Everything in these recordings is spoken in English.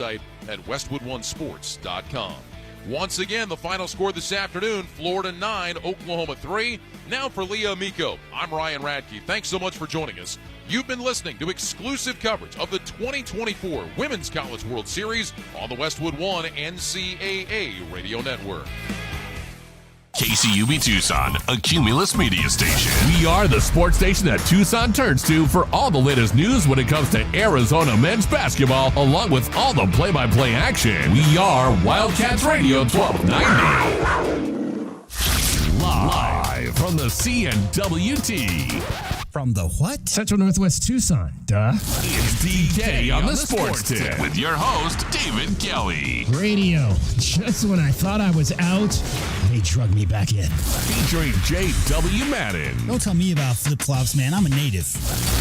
At westwoodonesports.com. Once again, the final score this afternoon, Florida 9, Oklahoma 3. Now for Leah Amico, I'm Ryan Radke. Thanks so much for joining us. You've been listening to exclusive coverage of the 2024 Women's College World Series on the Westwood One NCAA Radio Network. KCUB Tucson, a Cumulus media station. We are the sports station that Tucson turns to for all the latest news when it comes to Arizona men's basketball, along with all the play-by-play action. We are Wildcats Radio 1290. Live from the CNWT. From the what? Central Northwest Tucson, duh. It's DK on the Sports Tip With your host, David Kelly. Radio. Just when I thought I was out, they drug me back in. Featuring J.W. Madden. Don't tell me about flip-flops, man. I'm a native.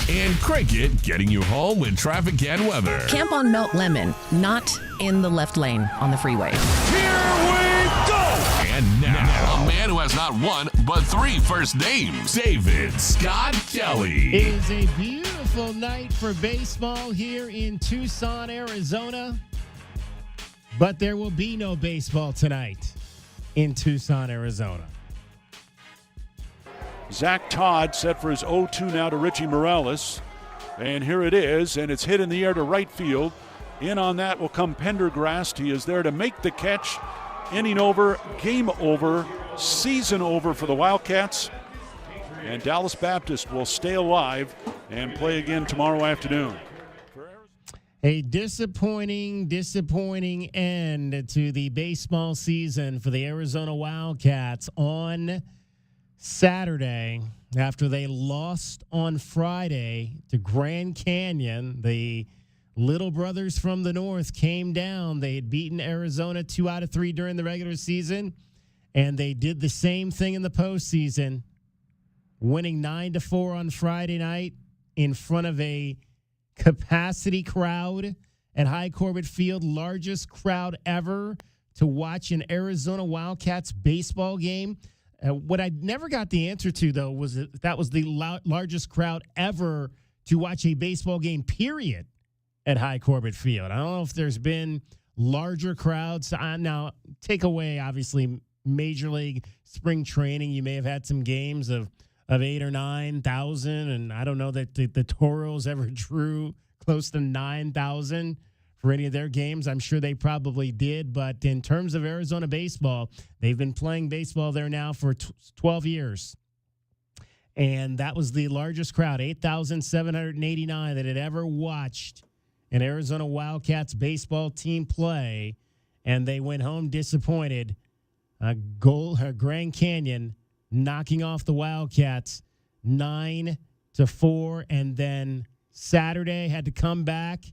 And Cricket getting you home with traffic and weather. Camp on Melt Lemon, not in the left lane on the freeway. Here we go! And now, a man who has not one, but 3 first names. David Scott Kelly. It is a beautiful night for baseball here in Tucson, Arizona. But there will be no baseball tonight in Tucson, Arizona. Zach Todd set for his 0-2 now to Richie Morales. And here it is, and it's hit in the air to right field. In on that will come Pendergrast. He is there to make the catch. Inning over, game over, season over for the Wildcats. And Dallas Baptist will stay alive and play again tomorrow afternoon. A disappointing end to the baseball season for the Arizona Wildcats on Saturday after they lost on Friday to Grand Canyon. The Little Brothers from the North came down. They had beaten Arizona 2 out of 3 during the regular season, and they did the same thing in the postseason, winning 9-4 on Friday night in front of a capacity crowd at High Corbett Field, largest crowd ever to watch an Arizona Wildcats baseball game. What I never got the answer to, though, was that was the largest crowd ever to watch a baseball game, period, at High Corbett Field. I don't know if there's been larger crowds. Now, take away, obviously, Major League spring training. You may have had some games of 8,000 or 9,000, and I don't know that the Toros ever drew close to 9,000 for any of their games. I'm sure they probably did, but in terms of Arizona baseball, they've been playing baseball there now for 12 years, and that was the largest crowd, 8,789, that had ever watched an Arizona Wildcats baseball team play, and they went home disappointed. Grand Canyon knocking off the Wildcats 9-4, and then Saturday had to come back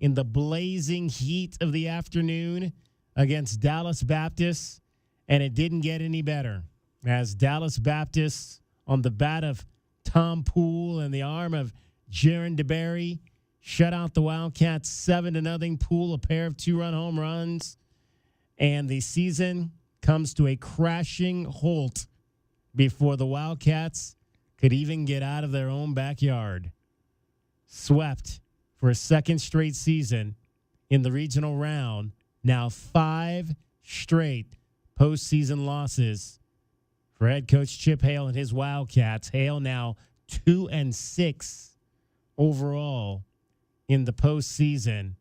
in the blazing heat of the afternoon against Dallas Baptist, and it didn't get any better as Dallas Baptist, on the bat of Tom Poole and the arm of Jaron DeBerry, shut out the Wildcats 7-0. Poole, a pair of 2-run home runs, and the season comes to a crashing halt before the Wildcats could even get out of their own backyard. Swept for a second straight season in the regional round. Now 5 straight postseason losses for head coach Chip Hale and his Wildcats. Hale now 2-6 overall in the postseason.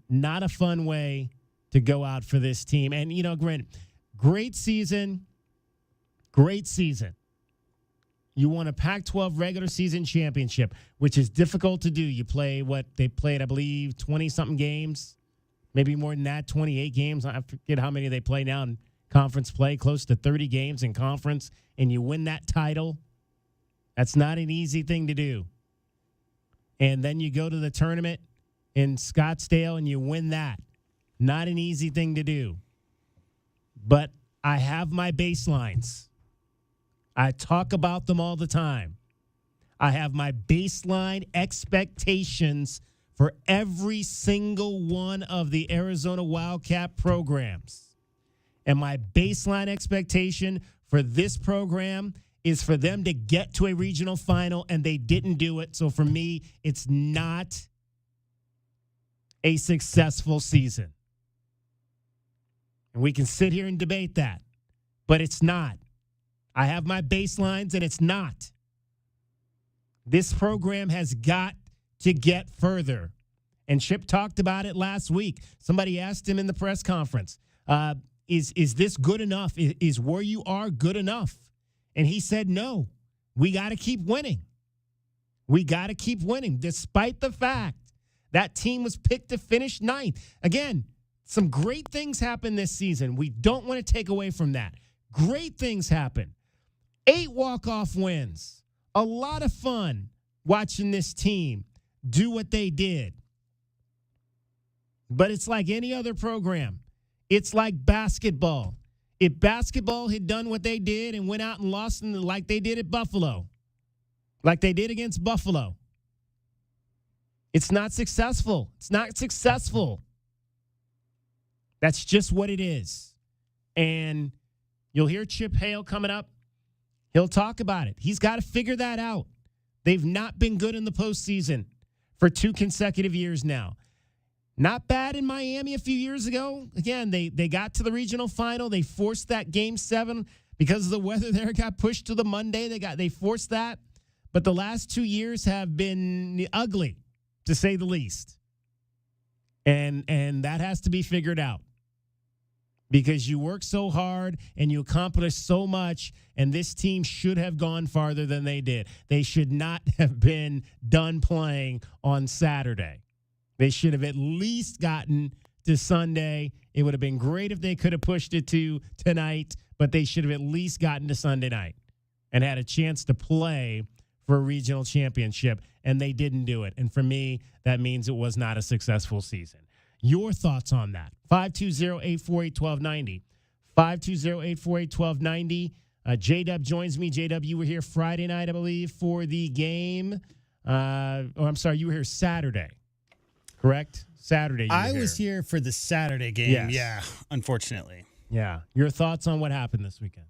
Not a fun way to go out for this team. And, granted, great season. You won a Pac-12 regular season championship, which is difficult to do. You play they played, I believe, 20-something games, maybe more than that, 28 games. I forget how many they play now in conference play, close to 30 games in conference, and you win that title. That's not an easy thing to do. And then you go to the tournament in Scottsdale and you win that. Not an easy thing to do. But I have my baselines. I talk about them all the time. I have my baseline expectations for every single one of the Arizona Wildcat programs. And my baseline expectation for this program is for them to get to a regional final, and they didn't do it. So for me, it's not a successful season. And we can sit here and debate that, but it's not. I have my baselines, and it's not. This program has got to get further. And Chip talked about it last week. Somebody asked him in the press conference, is this good enough? Is where you are good enough? And he said, no, we got to keep winning. We got to keep winning, despite the fact that team was picked to finish ninth. Again, some great things happened this season. We don't want to take away from that. Great things happen. 8 walk-off wins. A lot of fun watching this team do what they did. But it's like any other program. It's like basketball. If basketball had done what they did and went out and lost like they did at Buffalo, like they did against Buffalo, it's not successful. It's not successful. That's just what it is. And you'll hear Chip Hale coming up. He'll talk about it. He's got to figure that out. They've not been good in the postseason for 2 consecutive years now. Not bad in Miami a few years ago. Again, they got to the regional final. They forced that Game 7 because of the weather there. It got pushed to the Monday. They forced that. But the last 2 years have been ugly, to say the least. And that has to be figured out. Because you work so hard and you accomplish so much, and this team should have gone farther than they did. They should not have been done playing on Saturday. They should have at least gotten to Sunday. It would have been great if they could have pushed it to tonight, but they should have at least gotten to Sunday night and had a chance to play for a regional championship, and they didn't do it. And for me, that means it was not a successful season. Your thoughts on that? 520-848-1290. 520-848-1290. J-Dub joins me. J-Dub, you were here Friday night, I believe, for the game. I'm sorry, you were here Saturday. Correct? Saturday. I was here for the Saturday game. Yes. Yeah, unfortunately. Yeah. Your thoughts on what happened this weekend?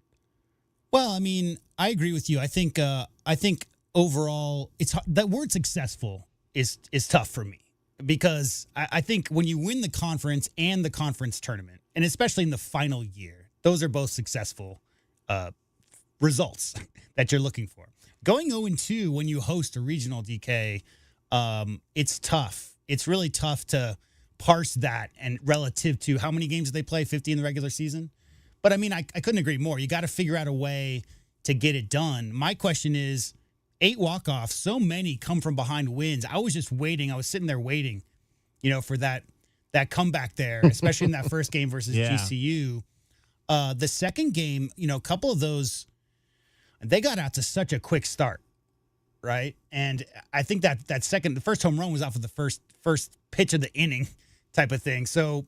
Well, I mean, I agree with you. I think overall, it's that word successful is tough for me because I think when you win the conference and the conference tournament, and especially in the final year, those are both successful results that you're looking for. Going 0-2 when you host a regional, DK, it's tough. It's really tough to parse that and relative to how many games did they play, 50 in the regular season. But, I mean, I couldn't agree more. You got to figure out a way to get it done. My question is, 8 walk-offs, so many come from behind wins. I was just waiting. I was sitting there waiting, for that comeback there, especially in that first game versus GCU. The second game, a couple of those, they got out to such a quick start, right? And I think the first home run was off of the first pitch of the inning type of thing. So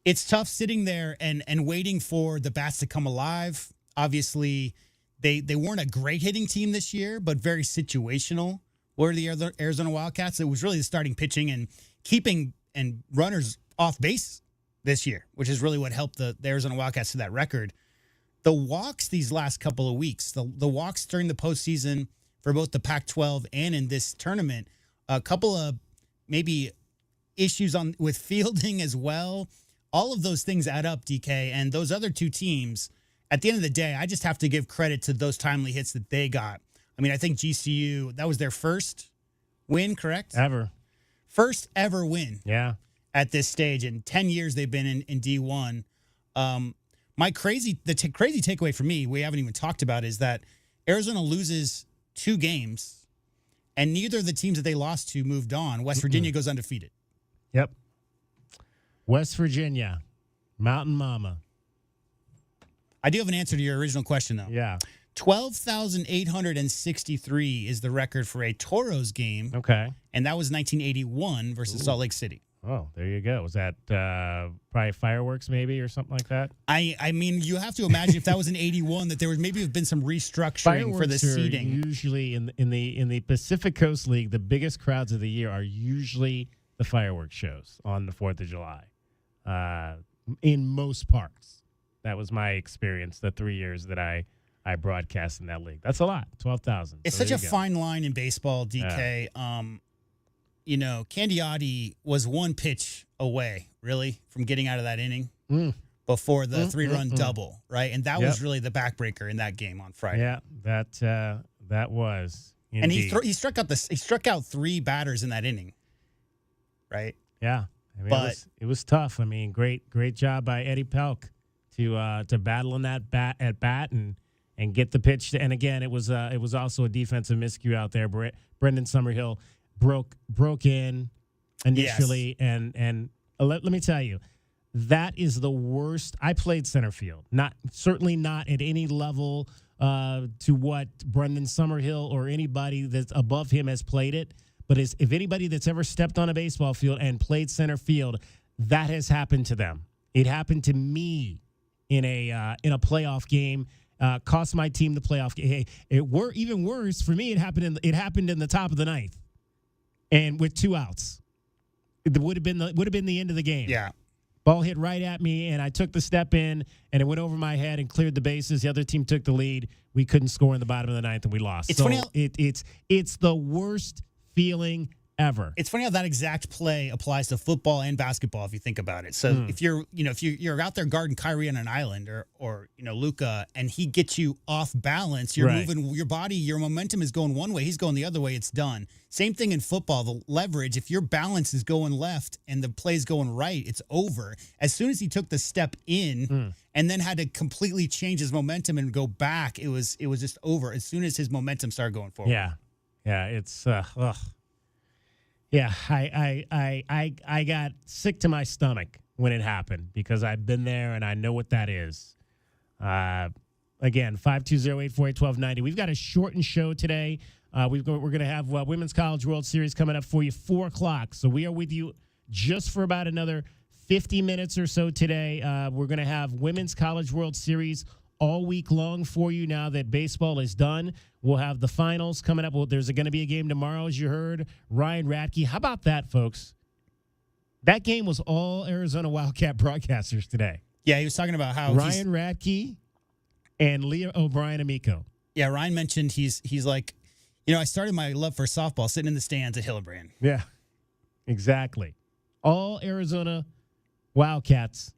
it's tough sitting there and waiting for the bats to come alive. Obviously, they weren't a great hitting team this year, but very situational. Were the Arizona Wildcats? It was really the starting pitching and keeping and runners off base this year, which is really what helped the Arizona Wildcats to that record. The walks these last couple of weeks, the walks during the postseason for both the Pac-12 and in this tournament, a couple of maybe issues with fielding as well. All of those things add up, DK, and those other 2 teams, at the end of the day, I just have to give credit to those timely hits that they got. I mean, I think GCU, that was their first win, correct? Ever. First ever win. Yeah. At this stage. In 10 years they've been in D1. The crazy takeaway for me, we haven't even talked about, is that Arizona loses 2 games, and neither of the teams that they lost to moved on. West Virginia goes undefeated. Yep. West Virginia, Mountain Mama. I do have an answer to your original question, though. Yeah. 12,863 is the record for a Toros game. Okay. And that was 1981 versus Salt Lake City. Oh, there you go. Was that probably fireworks maybe or something like that? I mean, you have to imagine if that was in 81 that there would maybe have been some restructuring Fireworks for the seating. Usually in the Pacific Coast League, the biggest crowds of the year are usually the fireworks shows on the 4th of July. In most parts. That was my experience the 3 years that I broadcast in that league. That's a lot, 12,000. It's such a fine line in baseball, DK. Candiotti was one pitch away, really, from getting out of that inning before the 3-run double, right? And that was really the backbreaker in that game on Friday. Yeah, that was. Indeed. And he struck out 3 batters in that inning, right? Yeah, I mean, it was tough. I mean, great job by Eddie Pelk to battle in that bat and get the pitch. And again, it was also a defensive miscue out there. Brendan Summerhill broke in initially, and let me tell you, that is the worst. I played center field, certainly not at any level to what Brendan Summerhill or anybody that's above him has played it. But if anybody that's ever stepped on a baseball field and played center field, that has happened to them. It happened to me in a playoff game. Cost my team the playoff game. Hey, even worse for me. It happened in the top of the ninth, and with 2 outs, it would have been the end of the game. Yeah, ball hit right at me, and I took the step in, and it went over my head and cleared the bases. The other team took the lead. We couldn't score in the bottom of the ninth, and we lost. It's funny how, it's the worst feeling ever. It's funny how that exact play applies to football and basketball if you think about it. So if you're out there guarding Kyrie on an island or Luka, and he gets you off balance, you're moving your body, your momentum is going one way, he's going the other way, it's done. Same thing in football, the leverage, if your balance is going left and the play's going right, it's over. As soon as he took the step in and then had to completely change his momentum and go back, it was just over as soon as his momentum started going forward. Yeah, it's Yeah, I got sick to my stomach when it happened because I've been there and I know what that is. Again, 520-848-1290. We've got a shortened show today. We're going to have Women's College World Series coming up for you 4 o'clock. So we are with you just for about another 50 minutes or so today. We're going to have Women's College World Series all week long for you now that baseball is done. We'll have the finals coming up. Well, there's going to be a game tomorrow, as you heard. Ryan Radke. How about that, folks? That game was all Arizona Wildcat broadcasters today. Yeah, he was talking about how Ryan Radke and Leah O'Brien Amico. Yeah, Ryan mentioned he's like, I started my love for softball sitting in the stands at Hillebrand. Yeah, exactly. All Arizona Wildcats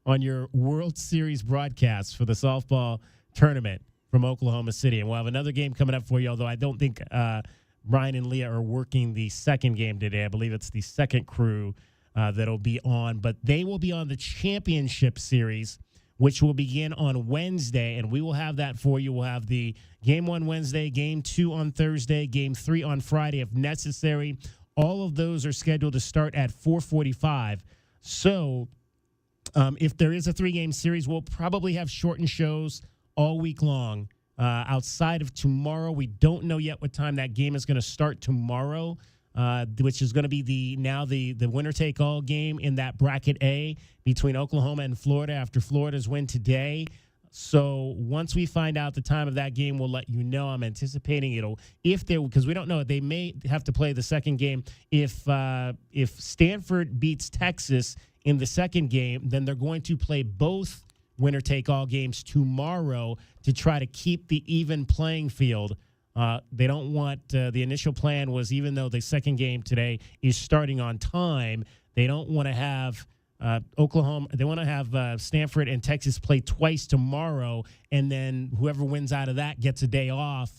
on your World Series broadcast for the softball tournament from Oklahoma City. And we'll have another game coming up for you, although I don't think Ryan and Leah are working the second game today. I believe it's the second crew that'll be on. But they will be on the championship series, which will begin on Wednesday, and we will have that for you. We'll have the Game 1 Wednesday, Game 2 on Thursday, Game 3 on Friday if necessary. All of those are scheduled to start at 4:45. So if there is a 3-game series, we'll probably have shortened shows all week long. Outside of tomorrow, we don't know yet what time that game is going to start tomorrow, which is going to be the winner-take-all game in that bracket A between Oklahoma and Florida after Florida's win today. So once we find out the time of that game, we'll let you know. I'm anticipating because we don't know, they may have to play the second game. If Stanford beats Texas in the second game, then they're going to play both winner-take-all games tomorrow to try to keep the even playing field. They don't want the initial plan was, even though the second game today is starting on time, they don't want to have Oklahoma. They want to have Stanford and Texas play twice tomorrow, and then whoever wins out of that gets a day off,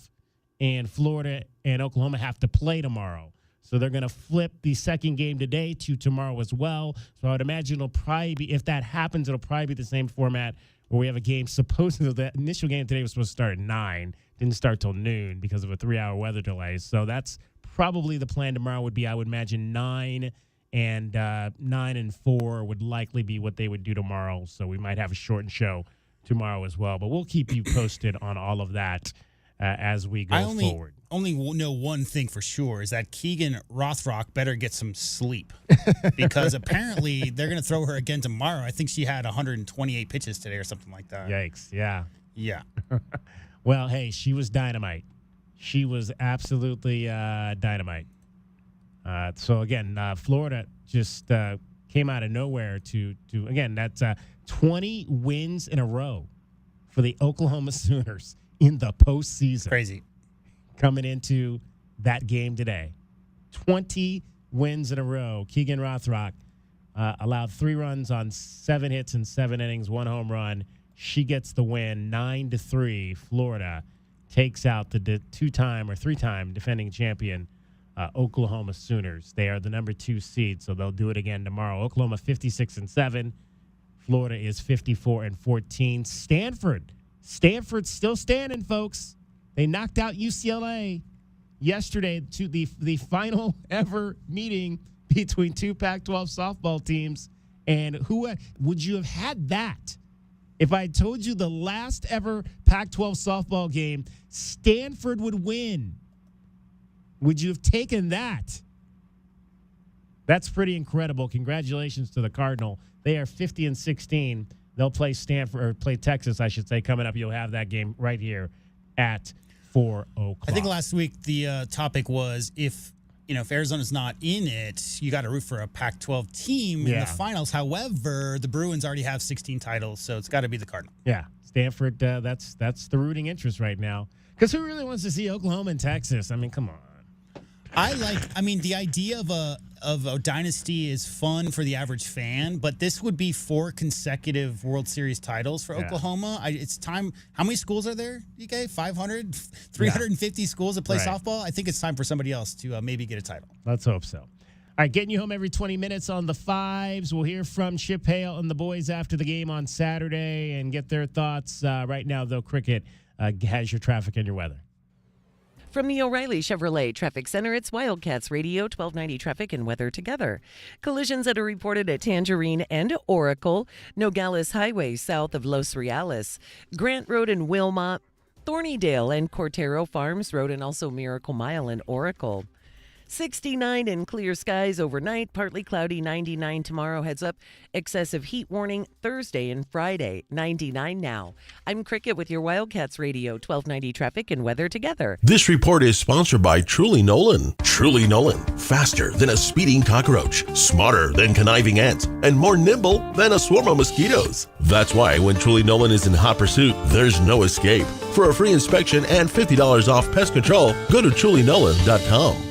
and Florida and Oklahoma have to play tomorrow. So they're going to flip the second game today to tomorrow as well. So I would imagine it'll probably be, if that happens, it'll probably be the same format where we have a game. Supposedly, the initial game today was supposed to start at 9. Didn't start till noon because of a 3-hour weather delay. So that's probably the plan tomorrow would be, I would imagine 9 and 4 would likely be what they would do tomorrow. So we might have a shortened show tomorrow as well. But we'll keep you posted on all of that as we go forward. I only know one thing for sure is that Keegan Rothrock better get some sleep because apparently they're going to throw her again tomorrow. I think she had 128 pitches today or something like that. Yikes, yeah. Yeah. Well, hey, she was dynamite. She was absolutely dynamite. So, again, Florida just came out of nowhere to again, that's 20 wins in a row for the Oklahoma Sooners in the postseason. Crazy. Coming into that game today. 20 wins in a row. Keegan Rothrock allowed 3 runs on 7 hits in 7 innings, 1 home run. She gets the win, 9-3. Florida takes out the 2-time or 3-time defending champion Oklahoma Sooners. They are the number 2 seed, so they'll do it again tomorrow. Oklahoma 56-7. Florida is 54-14. Stanford's still standing, folks. They knocked out UCLA yesterday to the final ever meeting between 2 Pac-12 softball teams. And who would you have had that? If I told you the last ever Pac-12 softball game, Stanford would win, would you have taken that? That's pretty incredible. Congratulations to the Cardinal. They are 50-16. They'll play Stanford, or play Texas, I should say, coming up. You'll have that game right here at 4 o'clock. I think last week the topic was if Arizona's not in it, you got to root for a Pac-12 team in the finals. However, the Bruins already have 16 titles, so it's got to be the Cardinal. Yeah, Stanford, that's the rooting interest right now. Because who really wants to see Oklahoma and Texas? I mean, come on. The idea of a dynasty is fun for the average fan, but this would be 4 consecutive World Series titles for Oklahoma. It's time. How many schools are there, DK? 500? 350 schools that play softball? I think it's time for somebody else to maybe get a title. Let's hope so. All right, getting you home every 20 minutes on the 5s. We'll hear from Chip Hale and the boys after the game on Saturday and get their thoughts. Right now, though, cricket has your traffic and your weather. From the O'Reilly Chevrolet Traffic Center, it's Wildcats Radio 1290 traffic and weather together. Collisions that are reported at Tangerine and Oracle, Nogales Highway south of Los Reales, Grant Road in Wilmot, Thornydale and Cortero Farms Road, and also Miracle Mile in Oracle. 69 and clear skies overnight, partly cloudy, 99 tomorrow. Heads up, excessive heat warning Thursday and Friday, 99 now. I'm Cricket with your Wildcats Radio 1290 traffic and weather together. This report is sponsored by Truly Nolan. Truly Nolan, faster than a speeding cockroach, smarter than conniving ants, and more nimble than a swarm of mosquitoes. That's why when Truly Nolan is in hot pursuit, there's no escape. For a free inspection and $50 off pest control, go to trulynolan.com.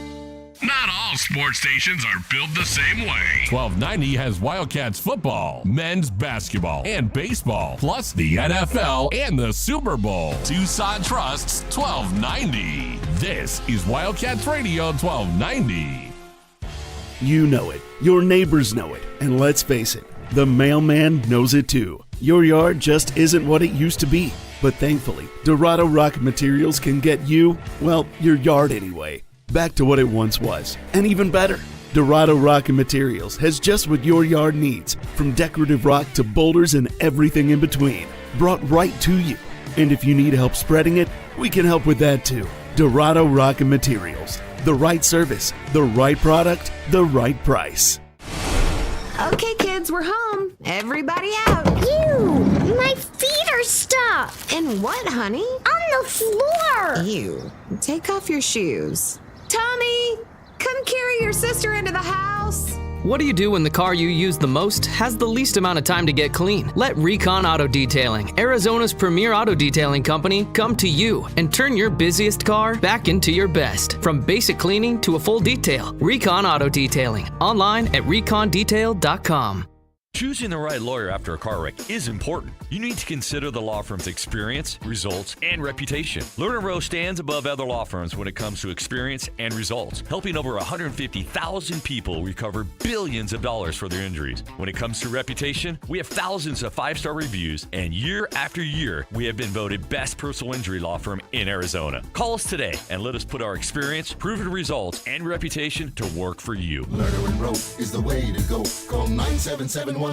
Not all sports stations are built the same way. 1290 has Wildcats football, men's basketball, and baseball, plus the NFL and the Super Bowl. Tucson Trust's 1290. This is Wildcats Radio 1290. You know it. Your neighbors know it. And let's face it, the mailman knows it too. Your yard just isn't what it used to be. But thankfully, Dorado Rock Materials can get you, well, your yard anyway, back to what it once was, and even better. Dorado Rock and Materials has just what your yard needs, from decorative rock to boulders and everything in between, brought right to you. And if you need help spreading it, we can help with that too. Dorado Rock and Materials. The right service, the right product, the right price. Okay, kids, we're home. Everybody out. Ew, my feet are stuck. In what, honey? On the floor. Ew. Take off your shoes. Tommy, come carry your sister into the house. What do you do when the car you use the most has the least amount of time to get clean? Let Recon Auto Detailing, Arizona's premier auto detailing company, come to you and turn your busiest car back into your best. From basic cleaning to a full detail, Recon Auto Detailing. Online at recondetail.com. Choosing the right lawyer after a car wreck is important. You need to consider the law firm's experience, results, and reputation. Lerner Rowe stands above other law firms when it comes to experience and results, helping over 150,000 people recover billions of dollars for their injuries. When it comes to reputation, we have thousands of 5-star reviews, and year after year, we have been voted best personal injury law firm in Arizona. Call us today and let us put our experience, proven results, and reputation to work for you. Lerner Rowe is the way to go. Call 977-1900.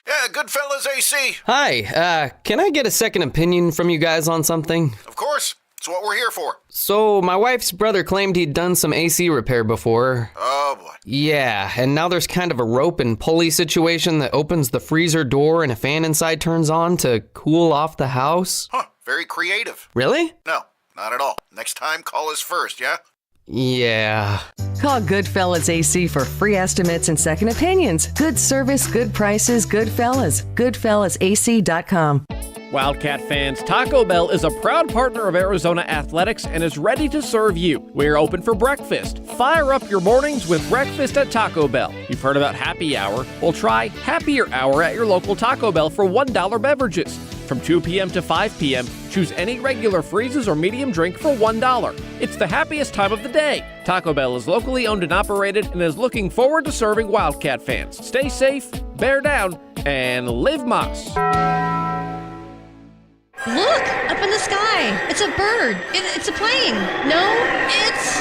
Yeah, Goodfellas AC. Hi, can I get a second opinion from you guys on something? Of course. It's what we're here for. So, my wife's brother claimed he'd done some AC repair before. Oh, boy. Yeah, and now there's kind of a rope and pulley situation that opens the freezer door and a fan inside turns on to cool off the house. Huh, very creative. Really? No, not at all. Next time, call us first, yeah? Yeah. Call Goodfellas AC for free estimates and second opinions. Good service, good prices, good fellas. GoodfellasAC.com. Wildcat fans, Taco Bell is a proud partner of Arizona Athletics and is ready to serve you. We're open for breakfast. Fire up your mornings with breakfast at Taco Bell. You've heard about Happy Hour? Well, try Happier Hour at your local Taco Bell for $1 beverages. From 2 p.m. to 5 p.m., choose any regular freezes or medium drink for $1. It's the happiest time of the day. Taco Bell is locally owned and operated and is looking forward to serving Wildcat fans. Stay safe, bear down, and live Moss. Look, up in the sky. It's a bird. It's a plane. No, it's...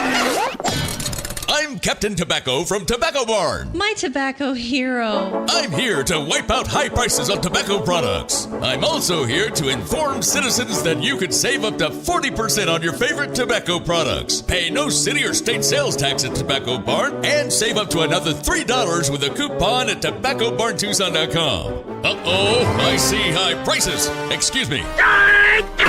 I'm Captain Tobacco from Tobacco Barn. My tobacco hero. I'm here to wipe out high prices on tobacco products. I'm also here to inform citizens that you could save up to 40% on your favorite tobacco products. Pay no city or state sales tax at Tobacco Barn and save up to another $3 with a coupon at TobaccoBarnTucson.com. Uh-oh, I see high prices. Excuse me.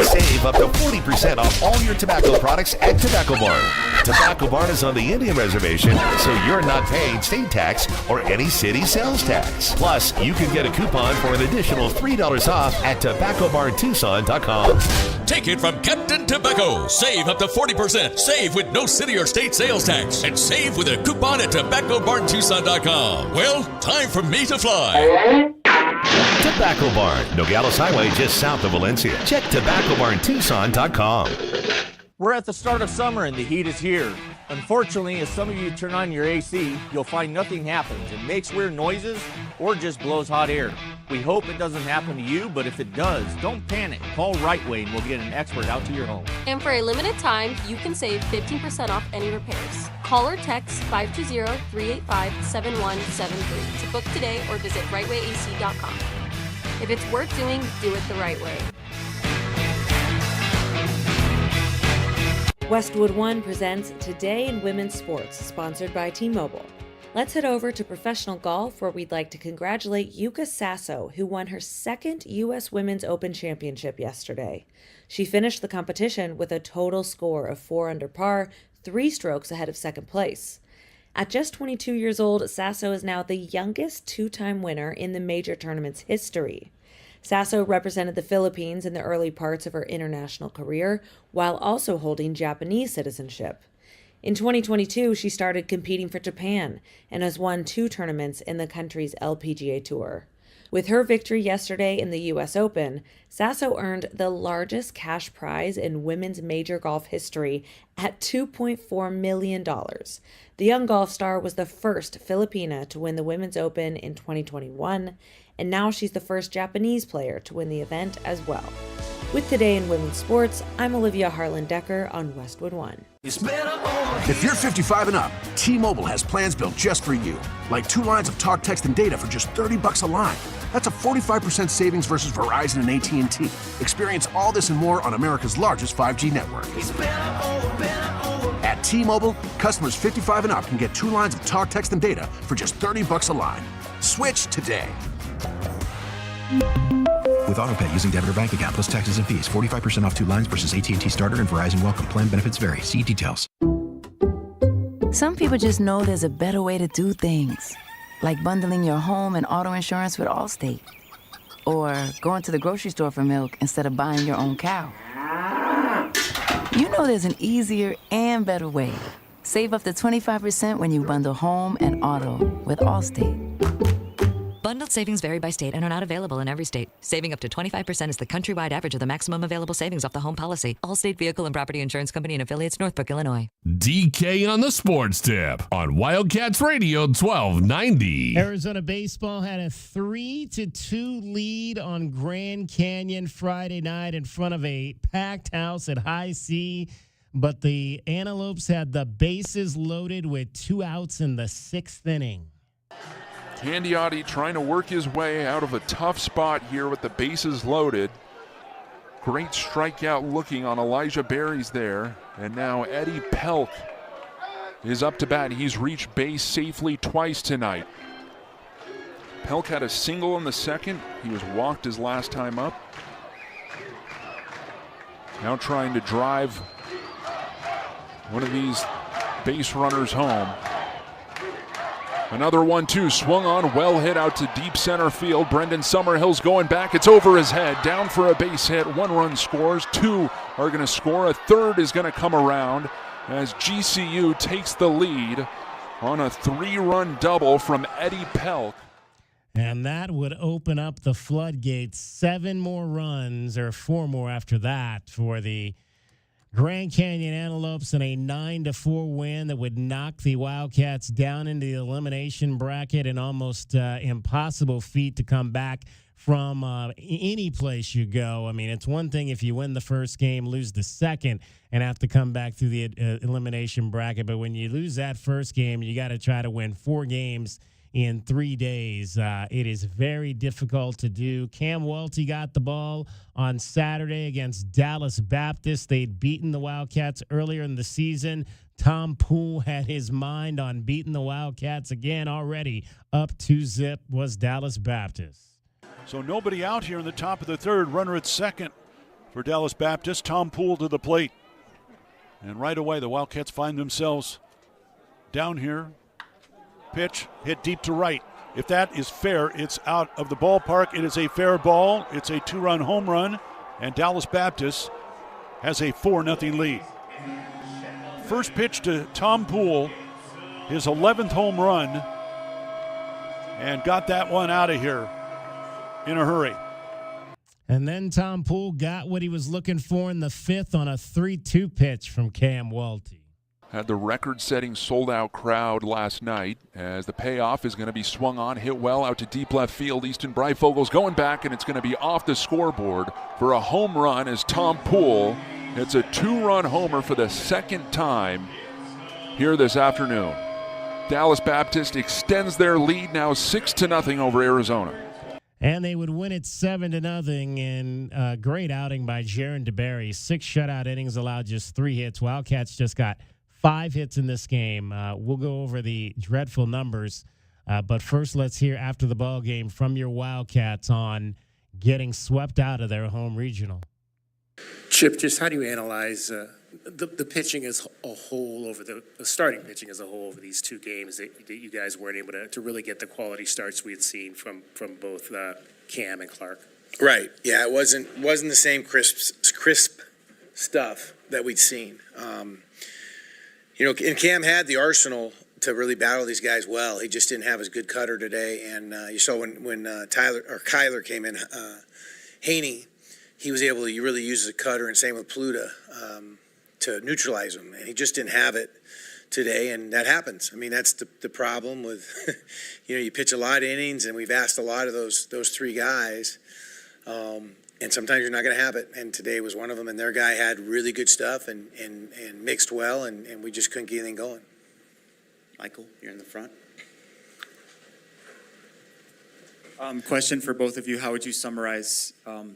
Save up to 40% off all your tobacco products at Tobacco Barn. Tobacco Barn is on the Indian Reservation, so you're not paying state tax or any city sales tax. Plus, you can get a coupon for an additional $3 off at TobaccoBarnTucson.com. Take it from Captain Tobacco. Save up to 40%. Save with no city or state sales tax. And save with a coupon at TobaccoBarnTucson.com. Well, time for me to fly. Tobacco Barn, Nogales Highway just south of Valencia. Check TobaccoBarnTucson.com. We're at the start of summer and the heat is here. Unfortunately, as some of you turn on your AC, you'll find nothing happens. It makes weird noises or just blows hot air. We hope it doesn't happen to you, but if it does, don't panic. Call Rightway and we'll get an expert out to your home. And for a limited time, you can save 15% off any repairs. Call or text 520-385-7173 to book today or visit rightwayac.com. If it's worth doing, do it the right way. Westwood One presents Today in Women's Sports, sponsored by T-Mobile. Let's head over to professional golf, where we'd like to congratulate Yuka Sasso, who won her second U.S. Women's Open Championship yesterday. She finished the competition with a total score of 4 under par, 3 strokes ahead of second place. At just 22 years old, Sasso is now the youngest two-time winner in the major tournament's history. Sasso represented the Philippines in the early parts of her international career, while also holding Japanese citizenship. In 2022, she started competing for Japan and has won 2 tournaments in the country's LPGA Tour. With her victory yesterday in the U.S. Open, Sasso earned the largest cash prize in women's major golf history at $2.4 million. The young golf star was the first Filipina to win the Women's Open in 2021, and now she's the first Japanese player to win the event as well. With Today in Women's Sports, I'm Olivia Harlan-Decker on Westwood One. If you're 55 and up, T-Mobile has plans built just for you. Like 2 lines of talk, text, and data for just $30 a line. That's a 45% savings versus Verizon and AT&T. Experience all this and more on America's largest 5G network. At T-Mobile, customers 55 and up can get 2 lines of talk, text, and data for just $30 a line. Switch today. With AutoPay using debit or bank account plus taxes and fees, 45% off 2 lines versus AT&T Starter and Verizon Welcome. Plan benefits vary. See details. Some people just know there's a better way to do things. Like bundling your home and auto insurance with Allstate. Or going to the grocery store for milk instead of buying your own cow. You know there's an easier and better way. Save up to 25% when you bundle home and auto with Allstate. Bundled savings vary by state and are not available in every state. Saving up to 25% is the countrywide average of the maximum available savings off the home policy. Allstate Vehicle and Property Insurance Company and affiliates, Northbrook, Illinois. DK on the Sports Tip on Wildcats Radio 1290. Arizona baseball had a 3-2 lead on Grand Canyon Friday night in front of a packed house at High C, but the Antelopes had the bases loaded with 2 outs in the 6th inning. Candiotti trying to work his way out of a tough spot here with the bases loaded. Great strikeout looking on Elijah Berry's there. And now Eddie Pelk is up to bat. He's reached base safely twice tonight. Pelk had a single in the 2nd. He was walked his last time up. Now trying to drive one of these base runners home. Another 1-2 swung on, well hit out to deep center field. Brendan Summerhill's going back. It's over his head, down for a base hit. 1 run scores, 2 are going to score. A third is going to come around as GCU takes the lead on a 3-run double from Eddie Pelk. And that would open up the floodgates. 7 more runs, or 4 more after that, for the Grand Canyon Antelopes in a 9-4 win that would knock the Wildcats down into the elimination bracket. An almost impossible feat to come back from any place you go. I mean, it's one thing if you win the first game, lose the second, and have to come back through the elimination bracket. But when you lose that first game, you got to try to win 4 games in 3 days. It is very difficult to do. Cam Welty got the ball on Saturday against Dallas Baptist. They'd beaten the Wildcats earlier in the season. Tom Poole had his mind on beating the Wildcats again already. Up 2-0 was Dallas Baptist. So nobody out here in the top of the third. Runner at second for Dallas Baptist. Tom Poole to the plate. And right away the Wildcats find themselves down here. Pitch hit deep to right. If that is fair, it's out of the ballpark. It is a fair ball. It's a 2-run home run, and Dallas Baptist has a 4-0 lead. First pitch to Tom Poole, his 11th home run, and got that one out of here in a hurry. And then Tom Poole got what he was looking for in the 5th on a 3-2 pitch from Cam Welty. Had the record-setting sold-out crowd last night as the payoff is going to be swung on, hit well out to deep left field. Easton Breifogel's going back, and it's going to be off the scoreboard for a home run as Tom Poole hits a 2-run homer for the second time here this afternoon. Dallas Baptist extends their lead now 6-0 over Arizona. And they would win it 7-0 in a great outing by Jaron DeBerry. 6 shutout innings, allowed just 3 hits. Wildcats just got 5 hits in this game. We'll go over the dreadful numbers, but first let's hear after the ball game from your Wildcats on getting swept out of their home regional. Chip, just how do you analyze the pitching as a whole over the starting pitching as a whole over these 2 games that you guys weren't able to really get the quality starts we had seen from both Cam and Clark? Right. Yeah, it wasn't the same crisp stuff that we'd seen. And Cam had the arsenal to really battle these guys well. He just didn't have his good cutter today. And you saw when Kyler came in, Haney, he was able to really use his cutter, and same with Pluta, to neutralize him. And he just didn't have it today, and that happens. I mean, that's the problem with, you pitch a lot of innings, and we've asked a lot of those 3 guys. And sometimes you're not going to have it. And today was one of them. And their guy had really good stuff and mixed well, and we just couldn't get anything going. Michael, you're in the front. Question for both of you. How would you summarize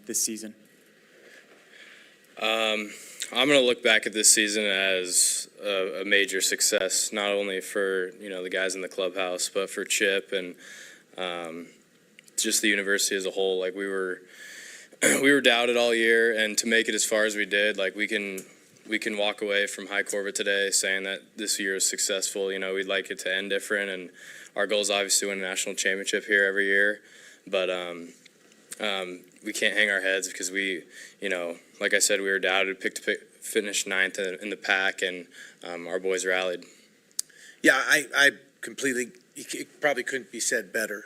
this season? I'm going to look back at this season as a major success, not only for the guys in the clubhouse, but for Chip and just the university as a whole. Like we were doubted all year, and to make it as far as we did, like we can walk away from High Corbett today saying that this year is successful. We'd like it to end different, and our goal is obviously to win a national championship here every year. But we can't hang our heads because we, like I said, we were doubted, finished 9th in the pack, and our boys rallied. Yeah, I completely. It probably couldn't be said better.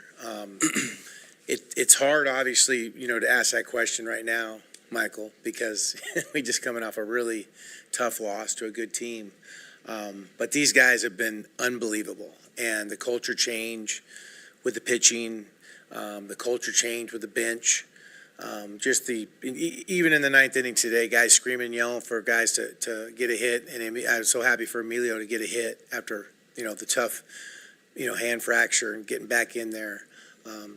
It's hard, obviously, to ask that question right now, Michael, because we just coming off a really tough loss to a good team. But these guys have been unbelievable, and the culture change with the pitching, the culture change with the bench, even in the 9th inning today, guys screaming and yelling for guys to get a hit, and I was so happy for Emilio to get a hit after the tough hand fracture and getting back in there.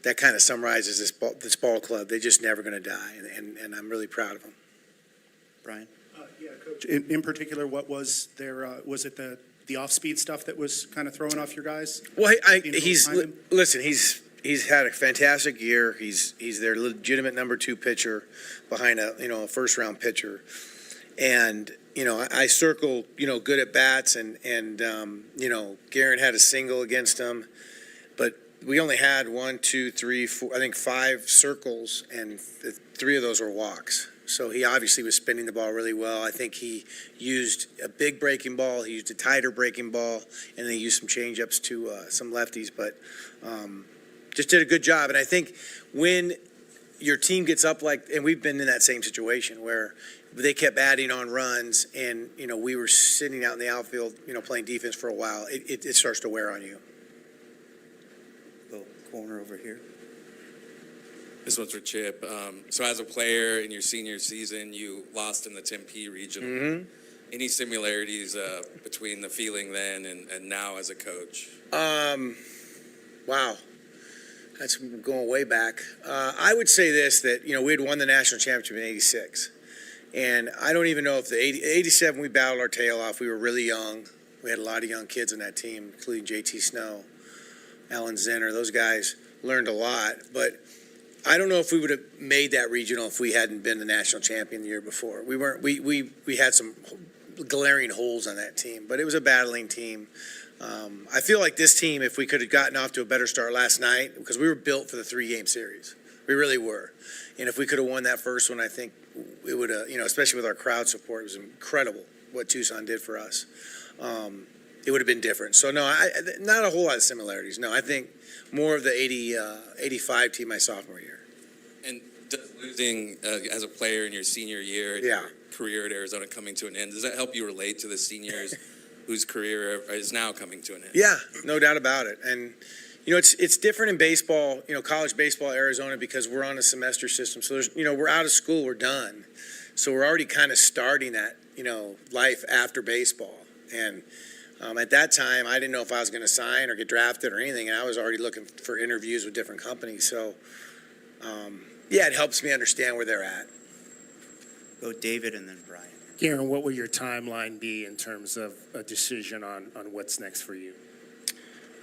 That kind of summarizes this ball club. They're just never going to die, and I'm really proud of them. Brian? Yeah, Coach. In particular, what was there? Was it the off-speed stuff that was kind of throwing off your guys? Well, he's had a fantastic year. He's their legitimate number 2 pitcher behind a first-round pitcher, and I circle good at bats, and Guerin had a single against him. we only had 1, 2, 3, 4, I think 5 circles, and 3 of those were walks. So he obviously was spinning the ball really well. I think he used a big breaking ball, he used a tighter breaking ball, and then he used some changeups to some lefties, but just did a good job. And I think when your team gets up and we've been in that same situation where they kept adding on runs, and we were sitting out in the outfield, playing defense for a while. It starts to wear on you. Little corner over here. This one's for Chip. So as a player in your senior season, you lost in the Tempe Regional. Mm-hmm. Any similarities between the feeling then and now as a coach? Wow. That's going way back. I would say this, that, we had won the national championship in '86. And I don't even know if the 87, we battled our tail off. We were really young. We had a lot of young kids on that team, including JT Snow, Alan Zinner. Those guys learned a lot. But I don't know if we would have made that regional if we hadn't been the national champion the year before. We weren't. We had some glaring holes on that team, but it was a battling team. I feel like this team, if we could have gotten off to a better start last night, because we were built for the 3-game series. We really were. And if we could have won that first one, I think it would have, especially with our crowd support, it was incredible what Tucson did for us. It would have been different. So, no, not a whole lot of similarities. No, I think more of the 85 team my sophomore year. And losing as a player in your senior year, your career at Arizona coming to an end, does that help you relate to the seniors whose career is now coming to an end? Yeah, no doubt about it. And, it's different in baseball, college baseball, Arizona, because we're on a semester system. So, we're out of school, we're done. So we're already kind of starting that, life after baseball. And at that time, I didn't know if I was going to sign or get drafted or anything, and I was already looking for interviews with different companies. So, it helps me understand where they're at. Go David and then Brian. Garen, what will your timeline be in terms of a decision on what's next for you?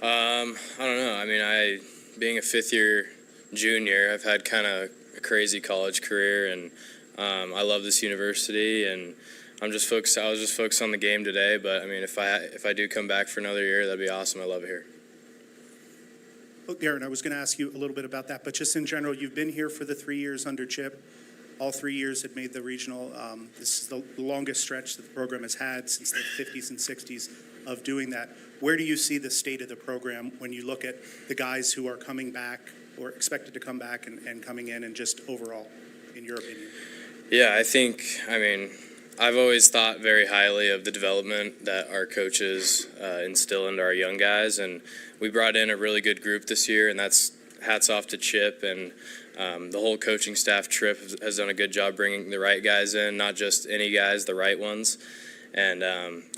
I don't know. I mean, being a fifth-year junior, I've had kind of a crazy college career, and I love this university, and I was just focused on the game today. But I mean, if I do come back for another year, that'd be awesome. I love it here. Well, Garen, I was going to ask you a little bit about that, but just in general, you've been here for the 3 years under Chip. All 3 years had made the regional. This is the longest stretch that the program has had since the 50s and 60s of doing that. Where do you see the state of the program when you look at the guys who are coming back or expected to come back and coming in, and just overall, in your opinion? Yeah, I mean, I've always thought very highly of the development that our coaches instill into our young guys, and we brought in a really good group this year, and that's hats off to Chip, and the whole coaching staff. Trip has done a good job bringing the right guys in, not just any guys, the right ones. And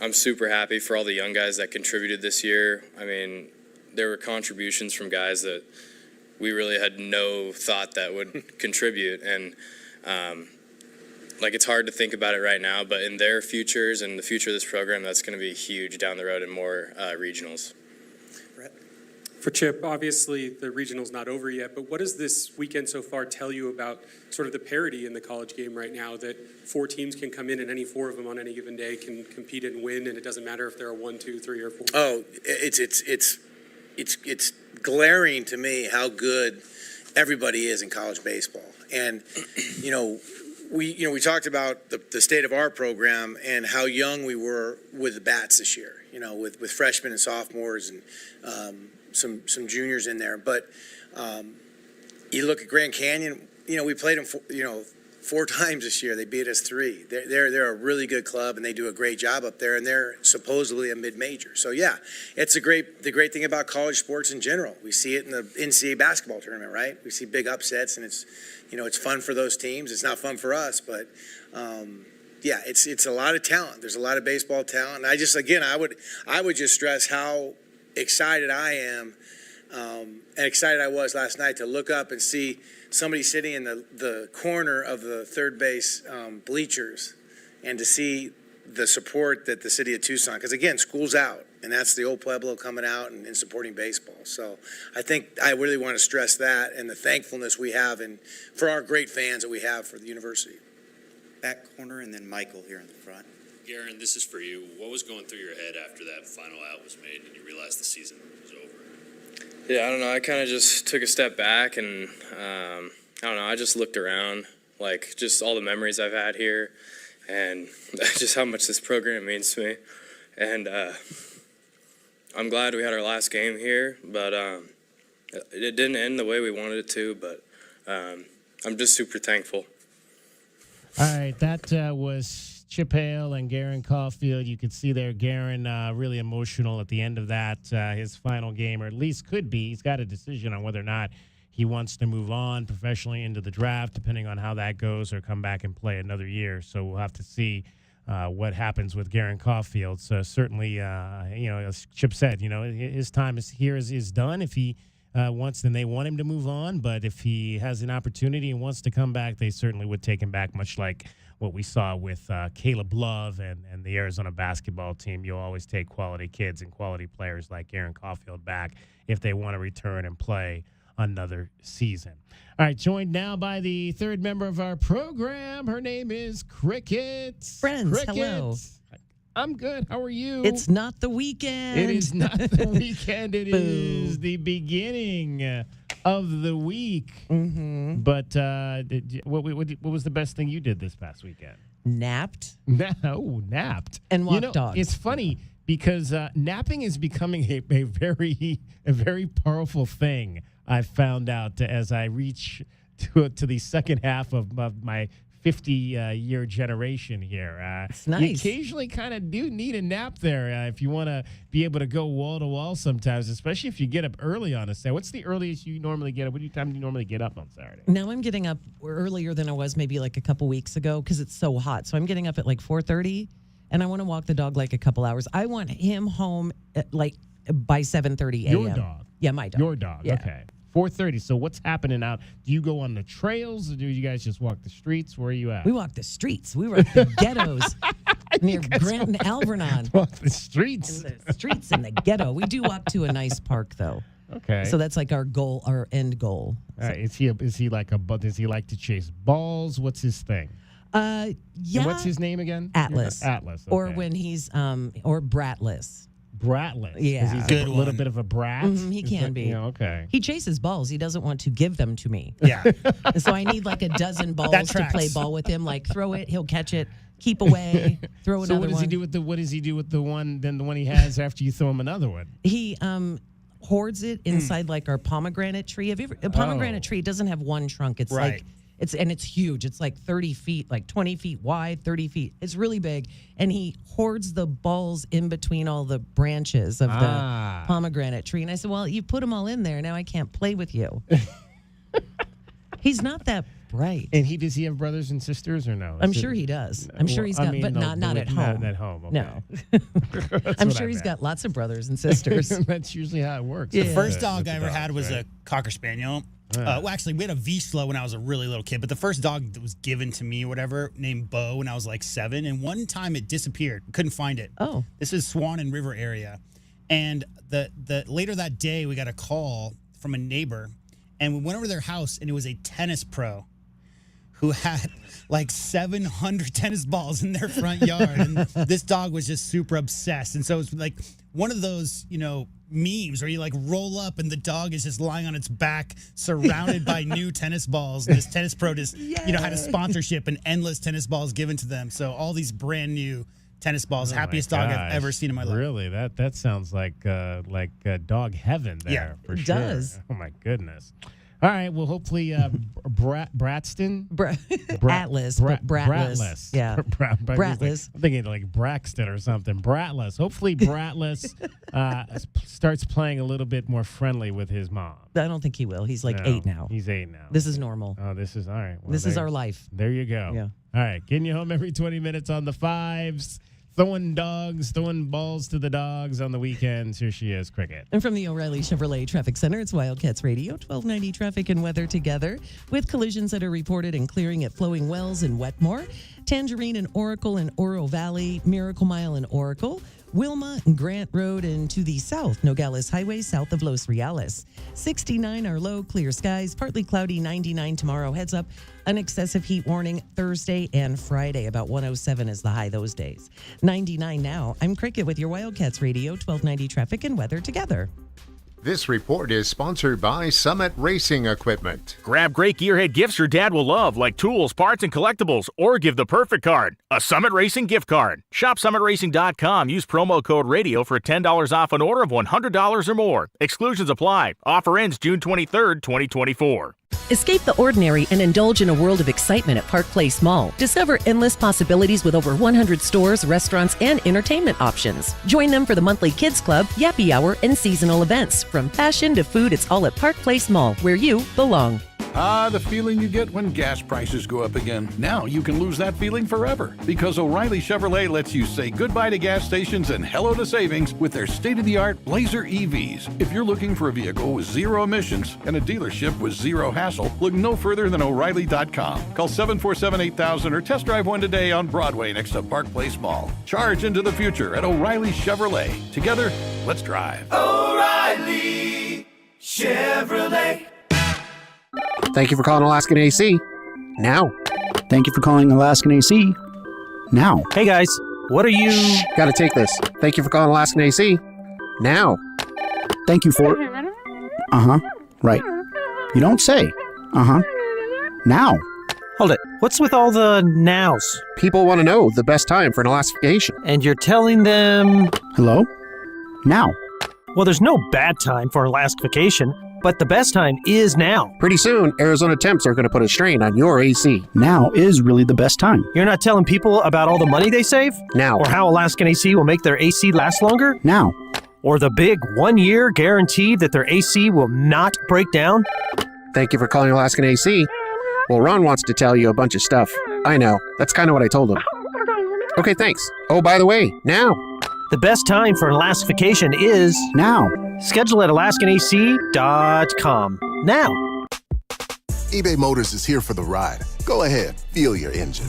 I'm super happy for all the young guys that contributed this year. I mean, there were contributions from guys that we really had no thought that would contribute. And it's hard to think about it right now, but in their futures and the future of this program, that's going to be huge down the road in more regionals. For Chip, obviously the regional's not over yet, but what does this weekend so far tell you about sort of the parity in the college game right now, that 4 teams can come in and any 4 of them on any given day can compete and win, and it doesn't matter if there are 1, 2, 3, or 4? Oh, it's glaring to me how good everybody is in college baseball. And, we talked about the state of our program and how young we were with the bats this year, with freshmen and sophomores and some juniors in there. But you look at Grand Canyon, we played them 4 times this year. They beat us 3. They're a really good club, and they do a great job up there, and they're supposedly a mid-major. So yeah, it's the great thing about college sports in general. We see it in the NCAA basketball tournament, right? We see big upsets, and it's fun for those teams. It's not fun for us, but it's a lot of talent. There's a lot of baseball talent. And I would just stress how excited I am, and excited I was last night to look up and see somebody sitting in the corner of the third base bleachers, and to see the support that the city of Tucson, because again, school's out, and that's the old Pueblo coming out and supporting baseball. So I think I really want to stress that and the thankfulness we have for our great fans that we have for the university. Back corner, and then Michael here in the front. Garen, this is for you. What was going through your head after that final out was made and you realized the season was over? Yeah, I don't know. I kind of just took a step back and, I don't know, I just looked around, like just all the memories I've had here and just how much this program means to me. And I'm glad we had our last game here, but it didn't end the way we wanted it to, but I'm just super thankful. All right, that was Chip Hale and Garen Caulfield. You could see there Garen really emotional at the end of that, his final game, or at least could be. He's got a decision on whether or not he wants to move on professionally into the draft, depending on how that goes, or come back and play another year. So we'll have to see what happens with Garen Caulfield. So certainly, as Chip said, his time is done. If he wants, then they want him to move on. But if he has an opportunity and wants to come back, they certainly would take him back, much like what we saw with Caleb Love and the Arizona basketball team. You'll always take quality kids and quality players like Garen Caulfield back if they want to return and play another season. All right, joined now by the third member of our program. Her name is Cricket. Friends, hello. I'm good. How are you? It's not the weekend. It is not the weekend. It is the beginning of the week. Mm-hmm. But what was the best thing you did this past weekend? Napped. Napped. And walked dogs. It's funny because napping is becoming a very powerful thing. I found out as I reach to the second half of my 50-year generation here. It's nice. You occasionally kind of do need a nap there if you want to be able to go wall to wall sometimes, especially if you get up early on a Saturday. What's the earliest you normally get up? What time do you normally get up on Saturday? Now I'm getting up earlier than I was maybe like a couple weeks ago because it's so hot. So I'm getting up at like 4:30, and I want to walk the dog like a couple hours. I want him home at like by 7:30 a.m. Your dog? Yeah, my dog. Your dog, Yeah. Okay. 4:30. So what's happening out? Do you go on the trails, or do you guys just walk the streets? Where are you at? We walk the streets. We were at the ghettos near Grant and Alvernon. Walk the streets. In the streets in the ghetto. We do walk to a nice park, though. Okay. So that's like our goal, our end goal. All right. Does he like to chase balls? What's his thing? Yeah. And what's his name again? Atlas. Atlas. Okay. Or when he's or Bratless. Bratless. Yeah. He's Good a little bit of a brat. He can be. Yeah, okay. He chases balls. He doesn't want to give them to me. Yeah. So I need like a dozen balls That to tracks. play ball with him. Like throw it, he'll catch it. Keep away. Throw So another what does one. he do with what does he do with the one he has after you throw him another one? He hoards it inside like our pomegranate tree. Have you ever, a pomegranate tree doesn't have one trunk. It's Right. like it's huge. It's like 30 feet, like 20 feet wide, 30 feet. It's really big. And he hoards the balls in between all the branches of the pomegranate tree. And I said, well, you put them all in there. Now I can't play with you. He's not that bright. And does he have brothers and sisters or no? I'm sure he does. I'm sure he's got, but not at home. Not at home. Okay. No. That's I'm what sure I he's meant. got lots of brothers and sisters. That's usually how it works. The Yeah. first dog With I the ever had dogs, was right? a Cocker Spaniel. Yeah. Well, actually, we had a Vizsla when I was a really little kid, but the first dog that was given to me or whatever named Bo when I was like 7, and one time it disappeared. Couldn't find it. Oh. This is Swan and River area. And the later that day, we got a call from a neighbor, and we went over to their house, and it was a tennis pro who had like 700 tennis balls in their front yard. And this dog was just super obsessed. And so it's like one of those, memes where you like roll up and the dog is just lying on its back surrounded by new tennis balls. And this tennis pro just, had a sponsorship and endless tennis balls given to them. So all these brand new tennis balls, Oh happiest my dog I've gosh. ever seen in my life. Really? That sounds like dog heaven there. Yeah, for it sure. does. Oh my goodness. All right. Well, hopefully, Braxton. Atlas, but Bratless. Yeah. Bratless. I'm thinking like Braxton or something. Bratless. Hopefully, Bratless starts playing a little bit more friendly with his mom. I don't think he will. He's like No, 8 now. He's 8 now. This is normal. Oh, this is all right. Well, This is our life. There you go. Yeah. All right. Getting you home every 20 minutes on the fives. Throwing balls to the dogs on the weekends. Here she is, Cricket. And from the O'Reilly Chevrolet Traffic Center, it's Wildcats Radio, 1290 traffic and weather together with collisions that are reported and clearing at Flowing Wells in Wetmore, Tangerine and Oracle in Oro Valley, Miracle Mile in Oracle, Wilma and Grant Road, and to the south, Nogales Highway south of Los Reales. 69 are low, clear skies, partly cloudy, 99 tomorrow. Heads up, an excessive heat warning Thursday and Friday. About 107 is the high those days. 99 now. I'm Cricket with your Wildcats Radio, 1290 traffic and weather together. This report is sponsored by Summit Racing Equipment. Grab great gearhead gifts your dad will love, like tools, parts, and collectibles, or give the perfect card, a Summit Racing gift card. Shop summitracing.com. Use promo code RADIO for $10 off an order of $100 or more. Exclusions apply. Offer ends June 23rd, 2024. Escape the ordinary and indulge in a world of excitement at Park Place Mall. Discover endless possibilities with over 100 stores, restaurants, and entertainment options. Join them for the monthly Kids Club, Yappy Hour, and seasonal events. From fashion to food, it's all at Park Place Mall, where you belong. Ah, the feeling you get when gas prices go up again. Now you can lose that feeling forever, because O'Reilly Chevrolet lets you say goodbye to gas stations and hello to savings with their state-of-the-art Blazer EVs. If you're looking for a vehicle with zero emissions and a dealership with zero hassle, look no further than O'Reilly.com. Call 747-8000 or test drive one today on Broadway next to Park Place Mall. Charge into the future at O'Reilly Chevrolet. Together, let's drive. O'Reilly Chevrolet. Thank you for calling Alaskan AC. Now. Thank you for calling Alaskan AC. Now. Hey guys, what are you... Gotta take this. Thank you for calling Alaskan AC. Now. Thank you for... Uh-huh. Right. You don't say. Uh-huh. Now. Hold it. What's with all the nows? People want to know the best time for an elastification. And you're telling them... Hello? Now. Well, there's no bad time for elastification. But the best time is now. Pretty soon, Arizona temps are going to put a strain on your AC. Now is really the best time. You're not telling people about all the money they save? Now. Or how Alaskan AC will make their AC last longer? Now. Or the big 1-year guarantee that their AC will not break down? Thank you for calling Alaskan AC. Well, Ron wants to tell you a bunch of stuff. I know. That's kind of what I told him. Okay, thanks. Oh, by the way, now. The best time for elastification is... now. Schedule at AlaskanAC.com. Now. eBay Motors is here for the ride. Go ahead, feel your engine.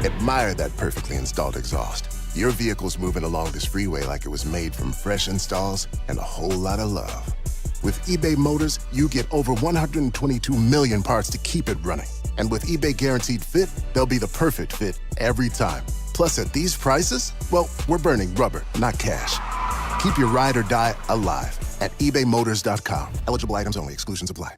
Admire that perfectly installed exhaust. Your vehicle's moving along this freeway like it was made from fresh installs and a whole lot of love. With eBay Motors, you get over 122 million parts to keep it running. And with eBay Guaranteed Fit, they'll be the perfect fit every time. Plus, at these prices, well, we're burning rubber, not cash. Keep your ride or die alive at ebaymotors.com. Eligible items only. Exclusions apply.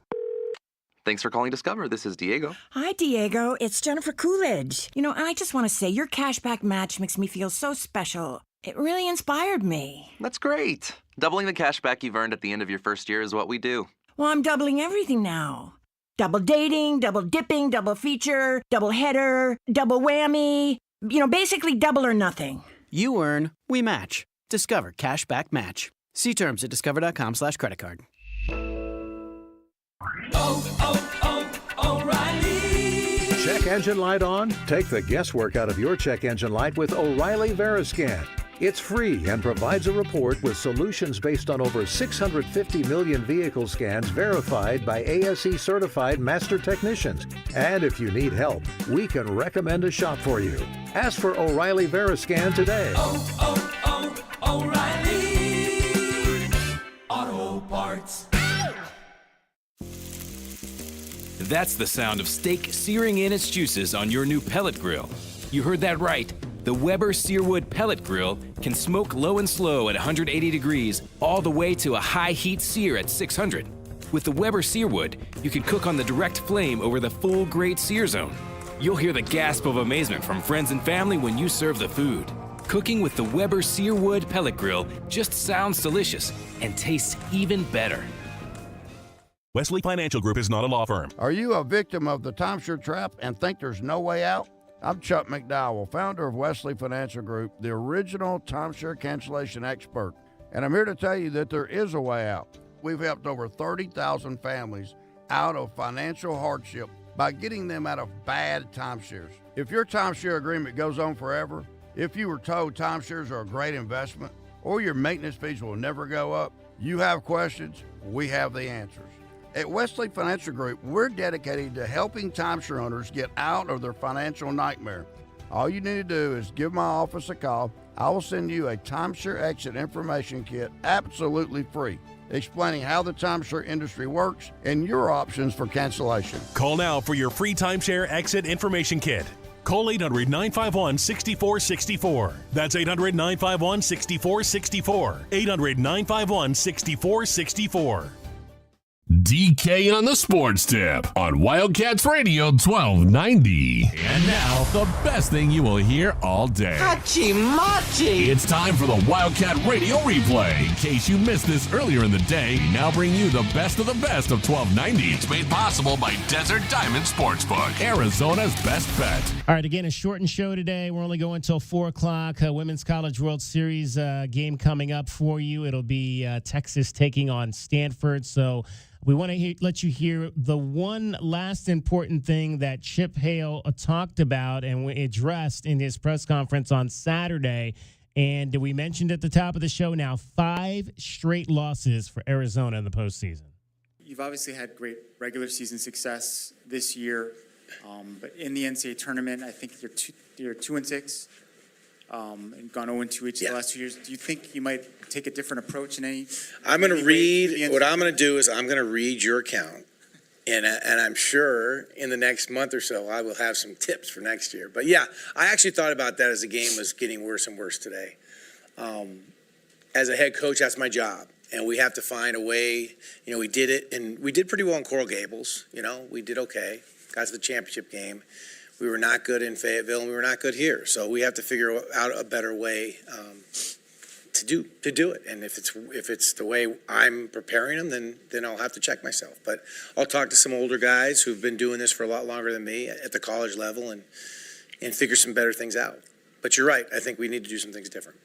Thanks for calling Discover. This is Diego. Hi, Diego. It's Jennifer Coolidge. You know, I just want to say your cashback match makes me feel so special. It really inspired me. That's great. Doubling the cashback you've earned at the end of your first year is what we do. Well, I'm doubling everything now. Double dating, double dipping, double feature, double header, double whammy. You know, basically double or nothing. You earn, we match. Discover Cashback Match. See terms at discover.com/creditcard. O'Reilly. Check engine light on? Take the guesswork out of your check engine light with O'Reilly Veriscan. It's free and provides a report with solutions based on over 650 million vehicle scans verified by ASE certified master technicians. And if you need help, we can recommend a shop for you. Ask for O'Reilly Veriscan today. O'Reilly Auto Parts. That's the sound of steak searing in its juices on your new pellet grill. You heard that right. The Weber Searwood Pellet Grill can smoke low and slow at 180 degrees all the way to a high heat sear at 600. With the Weber Searwood, you can cook on the direct flame over the full grade sear zone. You'll hear the gasp of amazement from friends and family when you serve the food. Cooking with the Weber Searwood Pellet Grill just sounds delicious and tastes even better. Wesley Financial Group is not a law firm. Are you a victim of the timeshare trap and think there's no way out? I'm Chuck McDowell, founder of Wesley Financial Group, the original timeshare cancellation expert, and I'm here to tell you that there is a way out. We've helped over 30,000 families out of financial hardship by getting them out of bad timeshares. If your timeshare agreement goes on forever, if you were told timeshares are a great investment, or your maintenance fees will never go up, you have questions, we have the answers. At Wesley Financial Group, we're dedicated to helping timeshare owners get out of their financial nightmare. All you need to do is give my office a call. I will send you a timeshare exit information kit absolutely free, explaining how the timeshare industry works and your options for cancellation. Call now for your free timeshare exit information kit. Call 800-951-6464. That's 800-951-6464. 800-951-6464. DK on the Sports Tip on Wildcats Radio 1290. And now, the best thing you will hear all day. Hachi-machi! It's time for the Wildcat Radio Replay. In case you missed this earlier in the day, we now bring you the best of 1290. It's made possible by Desert Diamond Sportsbook, Arizona's best bet. All right, again, a shortened show today. We're only going until 4 o'clock. Women's College World Series game coming up for you. It'll be Texas taking on Stanford. So we want to let you hear the one last important thing that Chip Hale talked about and addressed in his press conference on Saturday. And we mentioned at the top of the show now 5 straight losses for Arizona in the postseason. You've obviously had great regular season success this year, but in the NCAA tournament, I think you're 2-6 and gone 0-2 each of the last 2 years. Do you think you might take a different approach in any? I'm going to read what I'm going to do is I'm going to read your account, and I'm sure in the next month or so I will have some tips for next year. But yeah, I actually thought about that as the game was getting worse and worse today. As a head coach, that's my job. And we have to find a way, we did it, and we did pretty well in Coral Gables. We did okay, got to the championship game. We were not good in Fayetteville, and we were not good here. So we have to figure out a better way to do it. And if it's the way I'm preparing them, then I'll have to check myself. But I'll talk to some older guys who've been doing this for a lot longer than me at the college level and figure some better things out. But you're right. I think we need to do some things different.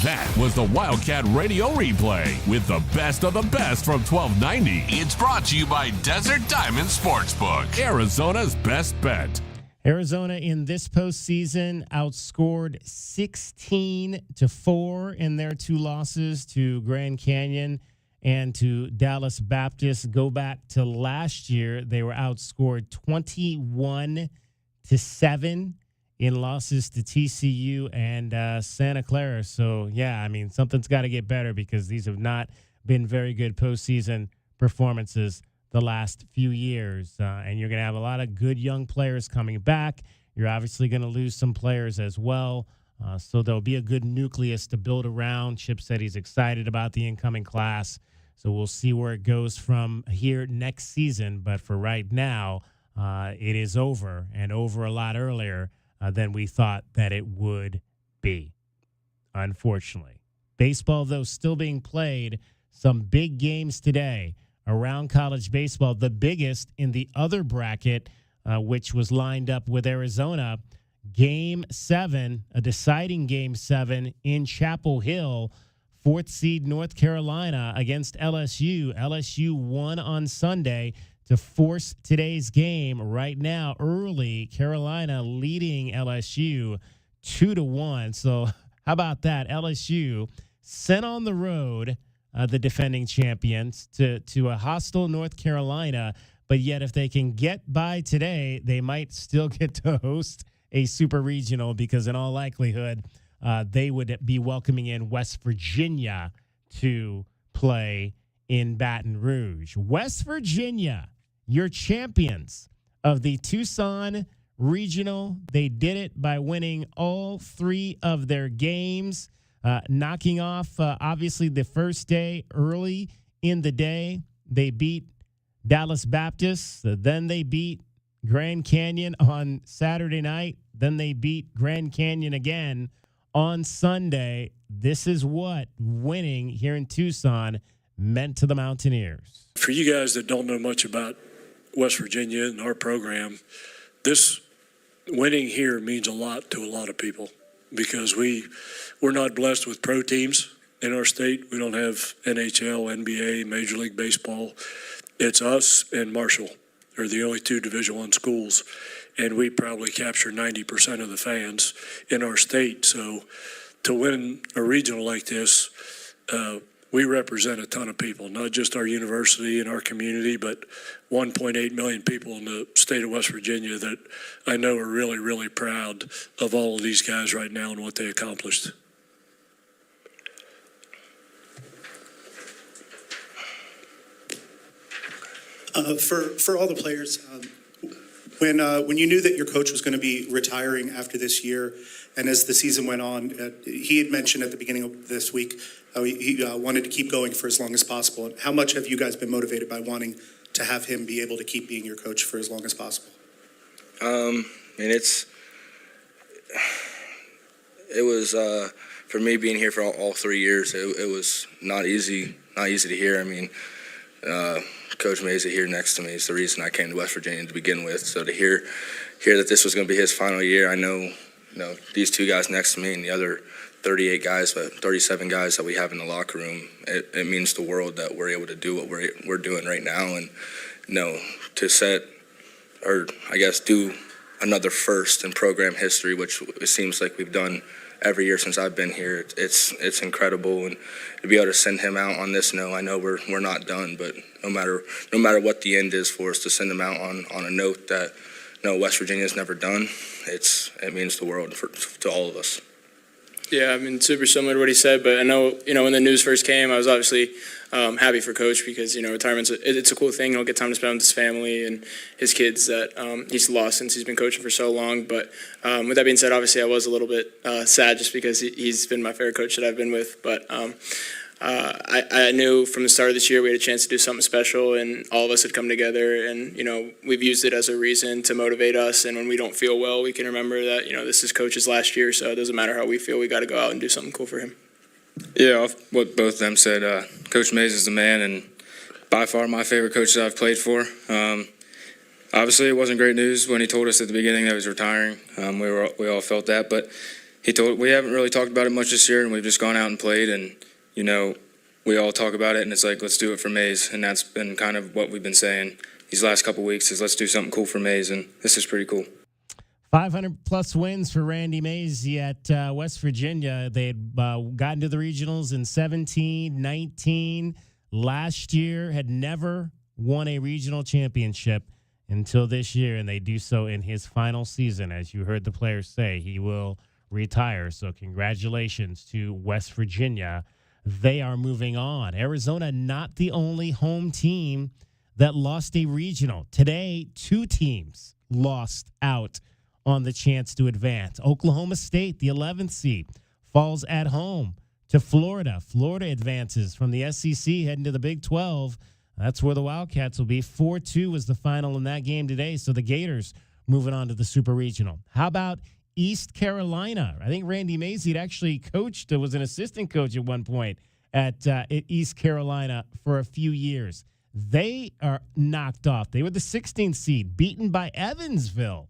That was the Wildcat Radio Replay with the best of the best from 1290. It's brought to you by Desert Diamond Sportsbook, Arizona's best bet. Arizona in this postseason outscored 16-4 in their 2 losses to Grand Canyon and to Dallas Baptist. Go back to last year, they were outscored 21-7 in losses to TCU and Santa Clara. So, yeah, I mean, something's got to get better because these have not been very good postseason performances the last few years. And you're going to have a lot of good young players coming back. You're obviously going to lose some players as well. So there'll be a good nucleus to build around. Chip said he's excited about the incoming class. So we'll see where it goes from here next season. But for right now, it is over, and over a lot earlier than we thought that it would be, unfortunately. Baseball, though, still being played. Some big games today around college baseball. The biggest in the other bracket, which was lined up with Arizona. Game 7, a deciding Game 7 in Chapel Hill. 4th seed North Carolina against LSU. LSU won on Sunday to force today's game. Right now, early, Carolina leading LSU 2-1. So how about that? LSU sent on the road the defending champions to a hostile North Carolina. But yet if they can get by today, they might still get to host a super regional because in all likelihood, they would be welcoming in West Virginia to play in Baton Rouge. West Virginia, your champions of the Tucson Regional. They did it by winning all 3 of their games, knocking off, obviously, the first day early in the day. They beat Dallas Baptist. Then they beat Grand Canyon on Saturday night. Then they beat Grand Canyon again on Sunday. This is what winning here in Tucson meant to the Mountaineers. For you guys that don't know much about West Virginia and our program, this winning here means a lot to a lot of people because we're not blessed with pro teams in our state. We don't have NHL, NBA, Major League Baseball. It's us and Marshall are the only 2 Division I schools, and we probably capture 90% of the fans in our state. So to win a regional like this, we represent a ton of people, not just our university and our community, but 1.8 million people in the state of West Virginia that I know are really, really proud of all of these guys right now and what they accomplished. For all the players, When you knew that your coach was going to be retiring after this year, and as the season went on, he had mentioned at the beginning of this week how he wanted to keep going for as long as possible. How much have you guys been motivated by wanting to have him be able to keep being your coach for as long as possible? It was for me being here for all 3 years. It was not easy to hear. I mean, Coach Mazey here next to me is the reason I came to West Virginia to begin with. So to hear that this was going to be his final year, I know, these two guys next to me and the other 37 guys that we have in the locker room, it means the world that we're able to do what we're doing right now, and to set, or I guess do another first in program history, which it seems like we've done every year since I've been here. It's incredible, and to be able to send him out on this note, I know we're not done, but no matter what the end is for us, to send him out on a note that West Virginia's never done, it means the world to all of us. Yeah, I mean, super similar to what he said, but I know, when the news first came, I was obviously happy for Coach because, retirement's it's a cool thing. He'll get time to spend with his family and his kids that he's lost since he's been coaching for so long. But with that being said, obviously I was a little bit sad just because he's been my favorite coach that I've been with. But I knew from the start of this year we had a chance to do something special, and all of us had come together, and we've used it as a reason to motivate us. And when we don't feel well, we can remember that this is Coach's last year, so it doesn't matter how we feel. We got to go out and do something cool for him. Yeah, off what both of them said, Coach Mays is the man, and by far my favorite coach that I've played for. Obviously, it wasn't great news when he told us at the beginning that he was retiring. We all felt that, but we haven't really talked about it much this year, and we've just gone out and played, and we all talk about it, and it's like, let's do it for Mays, and that's been kind of what we've been saying these last couple of weeks is let's do something cool for Mays, and this is pretty cool. 500-plus wins for Randy Mays at West Virginia. They had gotten to the regionals in 17, 19. Last year had never won a regional championship until this year, and they do so in his final season. As you heard the players say, he will retire. So congratulations to West Virginia. They are moving on. Arizona, not the only home team that lost a regional. Today, 2 teams lost out on the chance to advance. Oklahoma State, the 11th seed, falls at home to Florida. Florida advances from the SEC, heading to the Big 12. That's where the Wildcats will be. 4-2 was the final in that game today, so the Gators moving on to the Super Regional. How about East Carolina? I think Randy Mays had actually coached, was an assistant coach at one point at East Carolina for a few years. They are knocked off. They were the 16th seed, beaten by Evansville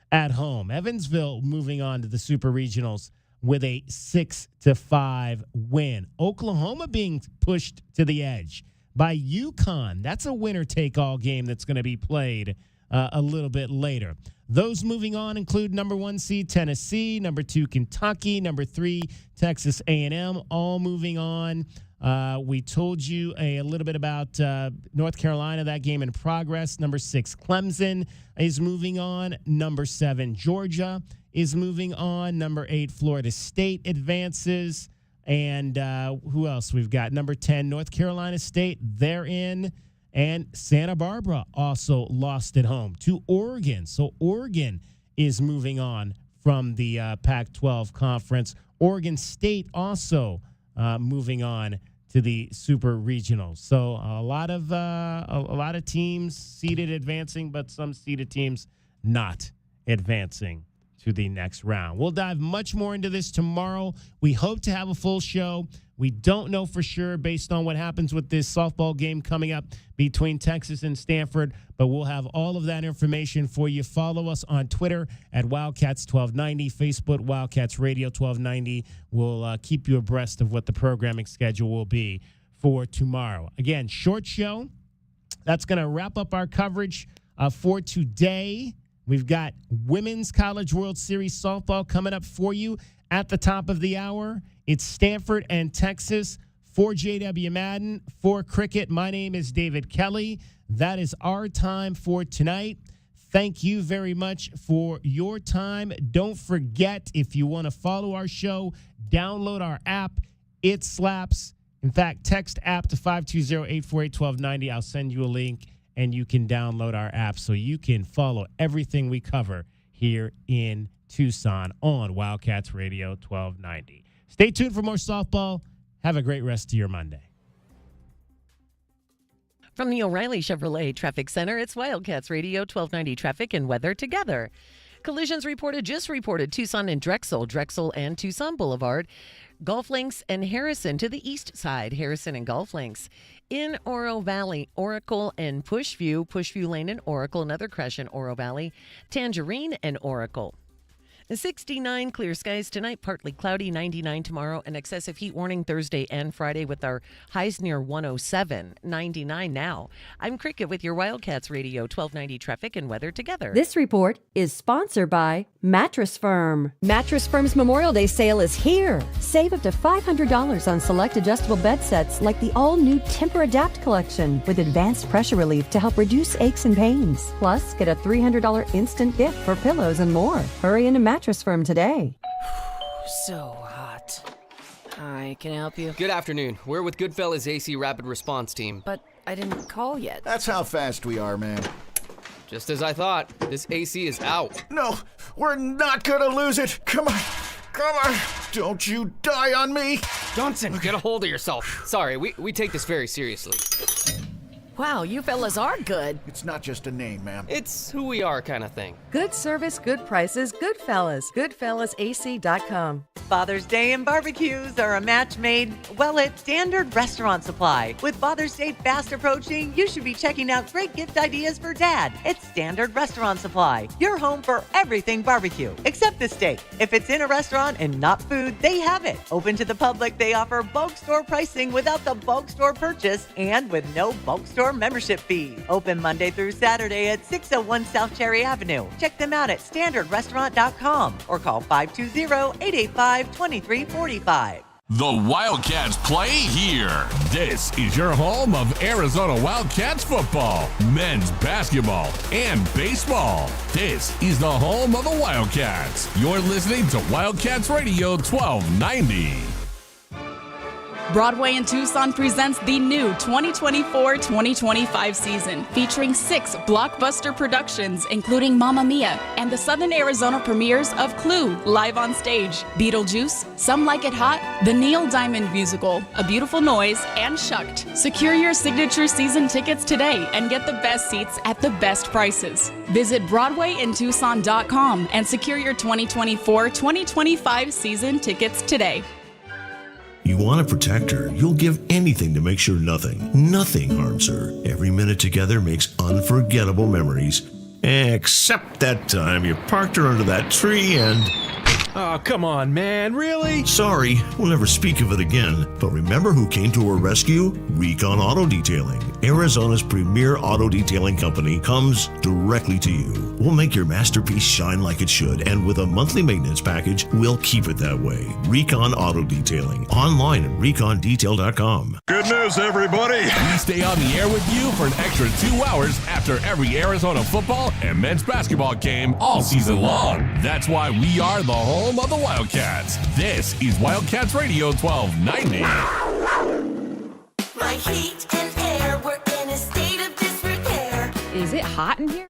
at home. Evansville moving on to the Super Regionals with a 6-5 win. Oklahoma being pushed to the edge by UConn. That's a winner-take-all game that's going to be played a little bit later. Those moving on include number 1 seed Tennessee, number 2 Kentucky, number 3 Texas A&M, all moving on. We told you a little bit about North Carolina, that game in progress. Number 6 Clemson is moving on. Number 7 Georgia is moving on. Number 8 Florida State advances. And who else we've got? Number 10 North Carolina State, they're in. And Santa Barbara also lost at home to Oregon. So Oregon is moving on from the Pac-12 conference. Oregon State also moving on to the Super Regionals. So a lot of teams seeded advancing, but some seeded teams not advancing to the next round. We'll dive much more into this tomorrow. We hope to have a full show. We don't know for sure based on what happens with this softball game coming up between Texas and Stanford, but we'll have all of that information for you. Follow us on Twitter at Wildcats1290, Facebook Wildcats Radio 1290. We'll keep you abreast of what the programming schedule will be for tomorrow. Again, short show. That's going to wrap up our coverage for today. We've got Women's College World Series softball coming up for you at the top of the hour. It's Stanford and Texas. For J.W. Madden, for Cricket, my name is David Kelly. That is our time for tonight. Thank you very much for your time. Don't forget, if you want to follow our show, download our app. It slaps. In fact, text app to 520-848-1290. I'll send you a link, and you can download our app so you can follow everything we cover here in Tucson on Wildcats Radio 1290. Stay tuned for more softball. Have a great rest of your Monday. From the O'Reilly Chevrolet Traffic Center, it's Wildcats Radio 1290 traffic and weather together. Collisions just reported Tucson and Drexel and Tucson Boulevard, Golf Links and Harrison to the east side, Harrison and Golf Links. In Oro Valley, Oracle and Pushview Lane and Oracle, another crash in Oro Valley, Tangerine and Oracle. 69 clear skies tonight, partly cloudy, 99 tomorrow, an excessive heat warning Thursday and Friday with our highs near 107, 99 now. I'm Cricket with your Wildcats Radio 1290 traffic and weather together. This report is sponsored by Mattress Firm. Mattress Firm's Memorial Day sale is here. Save up to $500 on select adjustable bed sets like the all-new Temper Adapt collection with advanced pressure relief to help reduce aches and pains. Plus, get a $300 instant gift for pillows and more. Hurry into Mattress Firm today. So hot. Hi, can I help you? Good afternoon. We're with Goodfellas AC Rapid Response Team. But I didn't call yet. That's how fast we are, man. Just as I thought. This AC is out. No, we're not gonna lose it. Come on. Don't you die on me. Johnson, get a hold of yourself. Sorry, we take this very seriously. Wow, you fellas are good. It's not just a name, ma'am. It's who we are kind of thing. Good service, good prices, Goodfellas. GoodfellasAC.com. Father's Day and barbecues are a match made, well, at Standard Restaurant Supply. With Father's Day fast approaching, you should be checking out great gift ideas for Dad. It's Standard Restaurant Supply, your home for everything barbecue, except the steak. If it's in a restaurant and not food, they have it. Open to the public, they offer bulk store pricing without the bulk store purchase and with no bulk store membership fees. Open Monday through Saturday at 601 South Cherry Avenue. Check them out at standardrestaurant.com or call 520-885-2345. The Wildcats play here. This is your home of Arizona Wildcats football, men's basketball, and baseball. This is the home of the Wildcats. You're listening to Wildcats Radio 1290. Broadway in Tucson presents the new 2024-2025 season, featuring 6 blockbuster productions, including Mamma Mia, and the Southern Arizona premieres of Clue, live on stage, Beetlejuice, Some Like It Hot, the Neil Diamond Musical, A Beautiful Noise, and Shucked. Secure your signature season tickets today and get the best seats at the best prices. Visit BroadwayInTucson.com and secure your 2024-2025 season tickets today. You want to protect her. You'll give anything to make sure nothing harms her. Every minute together makes unforgettable memories. Except that time you parked her under that tree and... Oh, come on, man. Really? Sorry, we'll never speak of it again. But remember who came to her rescue? Recon Auto Detailing. Arizona's premier auto detailing company comes directly to you. We'll make your masterpiece shine like it should, and with a monthly maintenance package, we'll keep it that way. Recon Auto Detailing. Online at recondetail.com. Good news, everybody. We stay on the air with you for an extra 2 hours after every Arizona football and men's basketball game all season long. That's why we are the home of the Wildcats. This is Wildcats Radio 1290. My heat and air were in a state of disrepair. Is it hot in here?